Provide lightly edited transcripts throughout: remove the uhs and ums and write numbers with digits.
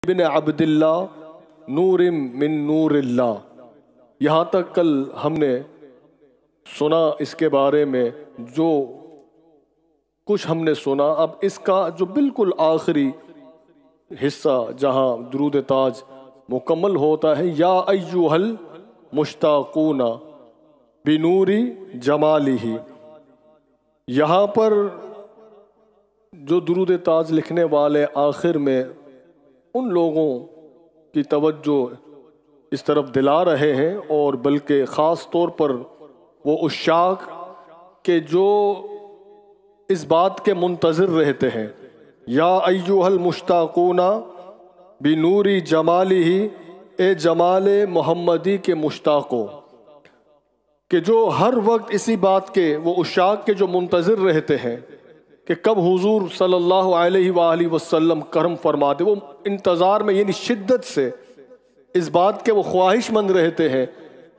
ابن عبداللہ نور من نور اللہ. یہاں تک کل ہم نے سنا اس کے بارے میں جو کچھ ہم نے سنا. اب اس کا جو بالکل آخری حصہ جہاں درود تاج مکمل ہوتا ہے، یا ایھا المشتاقون بنوری جمالہ، یہاں پر جو درود تاج لکھنے والے آخر میں ان لوگوں کی توجہ اس طرف دلا رہے ہیں، اور بلکہ خاص طور پر وہ عشاق کہ جو اس بات کے منتظر رہتے ہیں، یا ایھا المشتاقون بنوری جمالہ، اے جمال محمدی کے مشتاقوں، کہ جو ہر وقت اسی بات کے وہ عشاق کے جو منتظر رہتے ہیں کہ کب حضور صلی اللہ علیہ وآلہ وسلم کرم فرما دے. وہ انتظار میں یعنی شدت سے اس بات کے وہ خواہش مند رہتے ہیں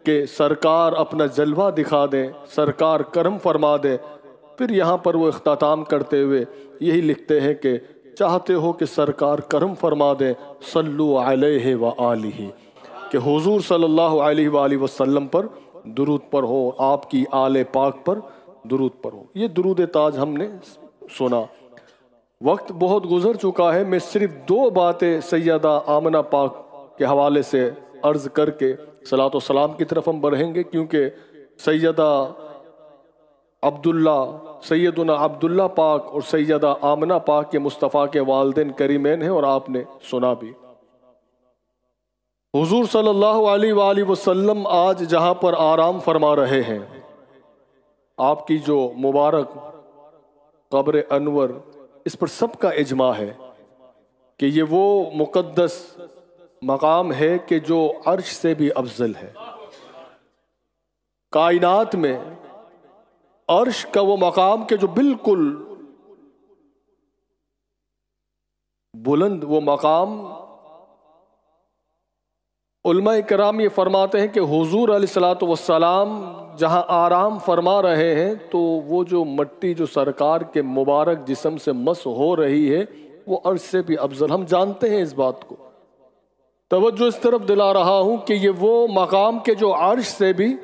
کہ سرکار اپنا جلوہ دکھا دیں، سرکار کرم فرما دیں. پھر یہاں پر وہ اختتام کرتے ہوئے یہی لکھتے ہیں کہ چاہتے ہو کہ سرکار کرم فرما دیں، صلو علیہ وآلہ، کہ حضور صلی اللہ علیہ وآلہ وسلم پر درود پر ہو، آپ کی آل پاک پر درود پر ہو. یہ درود تاج ہم نے سنا. وقت بہت گزر چکا ہے. میں صرف دو باتیں سیدہ آمنہ پاک کے حوالے سے عرض کر کے صلاۃ و سلام کی طرف ہم بڑھیں گے، کیونکہ سیدنا عبداللہ پاک اور سیدہ آمنہ پاک کے مصطفیٰ کے والدین کریمین ہیں، اور آپ نے سنا بھی. حضور صلی اللہ علیہ وآلہ وسلم آج جہاں پر آرام فرما رہے ہیں، آپ کی جو مبارک قبر انور، اس پر سب کا اجماع ہے کہ یہ وہ مقدس مقام ہے کہ جو عرش سے بھی افضل ہے. کائنات میں عرش کا وہ مقام کہ جو بالکل بلند وہ مقام، علماء کرام یہ فرماتے ہیں کہ حضور علیہ السلام جہاں آرام فرما رہے ہیں تو وہ جو مٹی جو سرکار کے مبارک جسم سے مس ہو رہی ہے وہ عرش سے بھی افضل. ہم جانتے ہیں اس بات کو. توجہ اس طرف دلا رہا ہوں کہ یہ وہ مقام کہ جو عرش سے بھی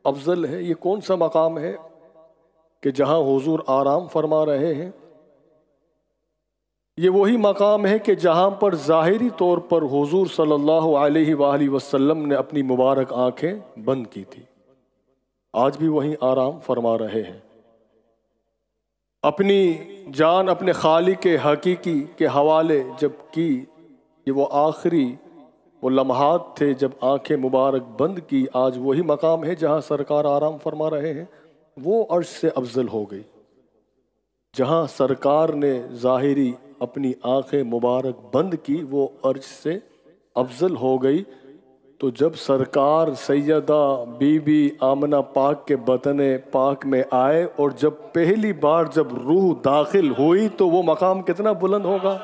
افضل ہے. یہ کون سا مقام ہے کہ جہاں حضور آرام فرما رہے ہیں؟ یہ وہی مقام ہے کہ جہاں پر ظاہری طور پر حضور صلی اللہ علیہ وآلہ وسلم نے اپنی مبارک آنکھیں بند کی تھی. آج بھی وہیں آرام فرما رہے ہیں. اپنی جان اپنے خالق حقیقی کے حوالے جب کی، یہ وہ آخری وہ لمحات تھے جب آنکھیں مبارک بند کی. آج وہی مقام ہے جہاں سرکار آرام فرما رہے ہیں. وہ عرش سے افضل ہو گئی. جہاں سرکار نے ظاہری اپنی آنکھیں مبارک بند کی وہ عرش سے افضل ہو گئی. تو جب سرکار سیدہ بی بی آمنہ پاک کے بطن پاک میں آئے اور جب پہلی بار جب روح داخل ہوئی تو وہ مقام کتنا بلند ہوگا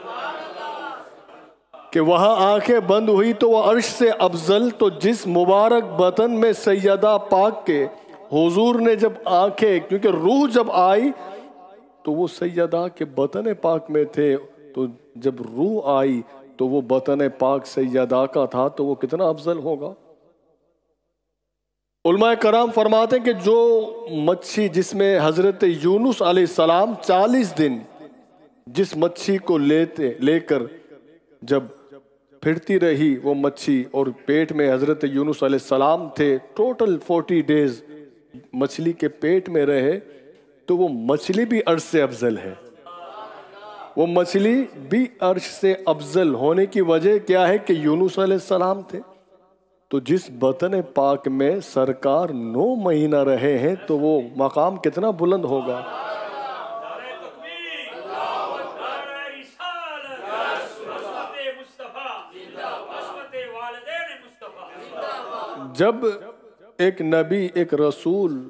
کہ وہاں آنکھیں بند ہوئی تو وہ عرش سے افضل. تو جس مبارک بطن میں سیدہ پاک کے حضور نے جب آنکھیں، کیونکہ روح جب آئی تو وہ سیدہ کے بطن پاک میں تھے، تو جب روح آئی تو وہ بطن پاک سیدہ کا تھا، تو وہ کتنا افضل ہوگا. علماء کرام فرماتے ہیں کہ جو مچھی جس میں حضرت یونس علیہ السلام 40 دن جس مچھی کو لے کر جب پھرتی رہی وہ مچھی، اور پیٹ میں حضرت یونس علیہ السلام تھے، ٹوٹل 40 ڈیز مچھلی کے پیٹ میں رہے، تو وہ مچھلی بھی عرش سے افضل ہے. وہ مچھلی بھی عرش سے افضل ہونے کی وجہ کیا ہے کہ یونس علیہ السلام تھے. تو جس بطن پاک میں سرکار 9 مہینہ رہے ہیں تو وہ مقام کتنا بلند ہوگا. جب ایک نبی ایک رسول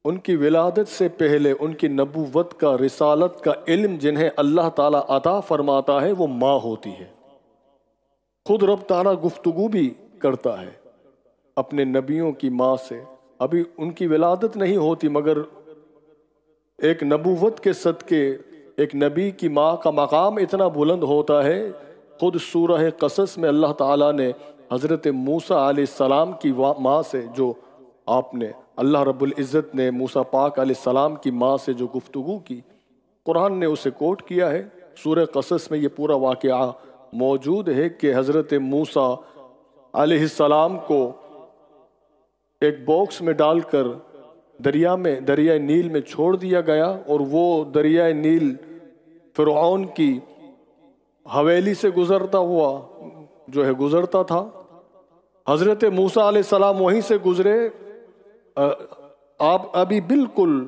ان کی ولادت سے پہلے ان کی نبوت کا رسالت کا علم جنہیں اللہ تعالیٰ عطا فرماتا ہے وہ ماں ہوتی ہے. خود رب تعالیٰ گفتگو بھی کرتا ہے اپنے نبیوں کی ماں سے. ابھی ان کی ولادت نہیں ہوتی مگر ایک نبوت کے صدقے ایک نبی کی ماں کا مقام اتنا بلند ہوتا ہے خود سورہ قصص میں اللہ تعالیٰ نے حضرت موسیٰ علیہ السلام کی ماں سے جو آپ نے اللہ رب العزت نے موسیٰ پاک علیہ السلام کی ماں سے جو گفتگو کی، قرآن نے اسے کوٹ کیا ہے۔ سورہ قصص میں یہ پورا واقعہ موجود ہے کہ حضرت موسیٰ علیہ السلام کو ایک باکس میں ڈال کر دریائے نیل میں چھوڑ دیا گیا، اور وہ دریائے نیل فرعون کی حویلی سے گزرتا تھا۔ حضرت موسیٰ علیہ السلام وہیں سے گزرے۔ آپ ابھی بالکل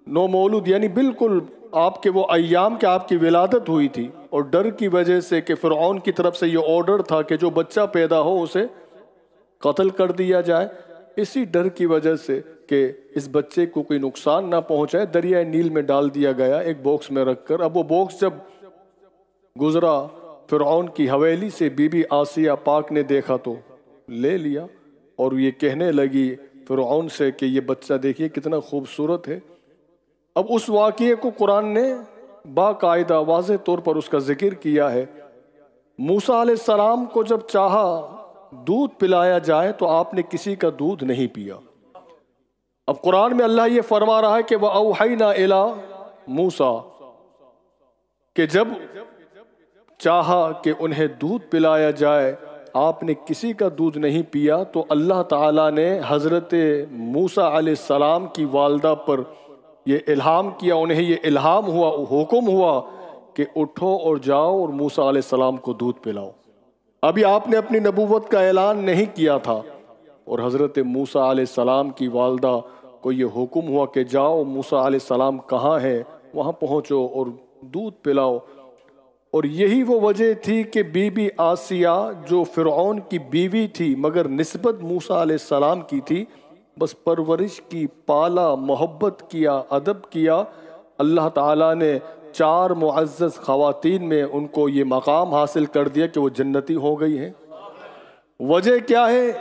نومولود، یعنی بالکل آپ کے وہ ایام کہ آپ کی ولادت ہوئی تھی، اور ڈر کی وجہ سے کہ فرعون کی طرف سے یہ آرڈر تھا کہ جو بچہ پیدا ہو اسے قتل کر دیا جائے، اسی ڈر کی وجہ سے کہ اس بچے کو کوئی نقصان نہ پہنچائے دریائے نیل میں ڈال دیا گیا ایک باکس میں رکھ کر۔ اب وہ باکس جب گزرا فرعون کی حویلی سے، بی بی آسیہ پاک نے دیکھا تو لے لیا، اور یہ کہنے لگی فرعون سے کہ یہ بچہ دیکھیے کتنا خوبصورت ہے۔ اب اس واقعے کو قرآن نے باقاعدہ واضح طور پر اس کا ذکر کیا ہے۔ موسیٰ علیہ السلام کو جب چاہا دودھ پلایا جائے تو آپ نے کسی کا دودھ نہیں پیا۔ اب قرآن میں اللہ یہ فرما رہا ہے کہ وَأَوْحَيْنَا إِلَىٰ موسیٰ، کہ جب چاہا کہ انہیں دودھ پلایا جائے آپ نے کسی کا دودھ نہیں پیا، تو اللہ تعالیٰ نے حضرت موسیٰ علیہ السلام کی والدہ پر یہ الہام کیا، انہیں یہ الہام ہوا، حکم ہوا کہ اٹھو اور جاؤ اور موسیٰ علیہ السلام کو دودھ پلاؤ۔ ابھی آپ نے اپنی نبوت کا اعلان نہیں کیا تھا، اور حضرت موسیٰ علیہ السلام کی والدہ کو یہ حکم ہوا کہ جاؤ، موسیٰ علیہ السلام کہاں ہے وہاں پہنچو اور دودھ پلاؤ۔ اور یہی وہ وجہ تھی کہ بی بی آسیہ جو فرعون کی بیوی تھی مگر نسبت موسیٰ علیہ السلام کی تھی، بس پرورش کی، پالا، محبت کیا، ادب کیا، اللہ تعالیٰ نے 4 معزز خواتین میں ان کو یہ مقام حاصل کر دیا کہ وہ جنتی ہو گئی ہیں۔ وجہ کیا ہے؟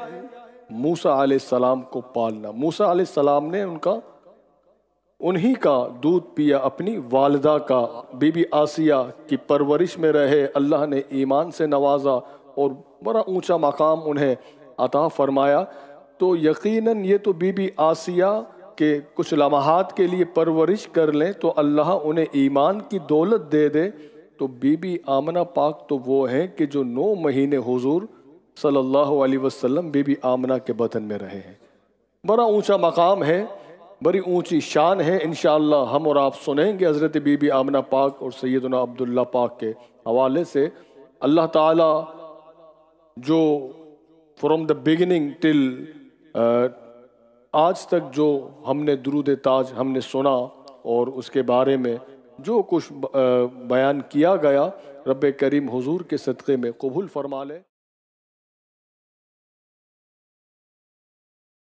موسیٰ علیہ السلام کو پالنا۔ موسیٰ علیہ السلام نے انہی کا دودھ پیا، اپنی والدہ کا، بی بی آسیہ کی پرورش میں رہے، اللہ نے ایمان سے نوازا اور بڑا اونچا مقام انہیں عطا فرمایا۔ تو یقیناً یہ تو بی بی آسیہ کے کچھ لمحات کے لیے پرورش کر لیں تو اللہ انہیں ایمان کی دولت دے دے، تو بی بی آمنہ پاک تو وہ ہیں کہ جو 9 مہینے حضور صلی اللہ علیہ وسلم بی بی آمنہ کے بطن میں رہے ہیں۔ بڑا اونچا مقام ہے، بڑی اونچی شان ہے۔ انشاءاللہ ہم اور آپ سنیں گے حضرت بی بی آمنہ پاک اور سیدنا عبداللہ پاک کے حوالے سے۔ اللہ تعالیٰ جو فرام دا بگننگ ٹل آج تک جو ہم نے درود تاج ہم نے سنا اور اس کے بارے میں جو کچھ بیان کیا گیا، رب کریم حضور کے صدقے میں قبول فرما لے۔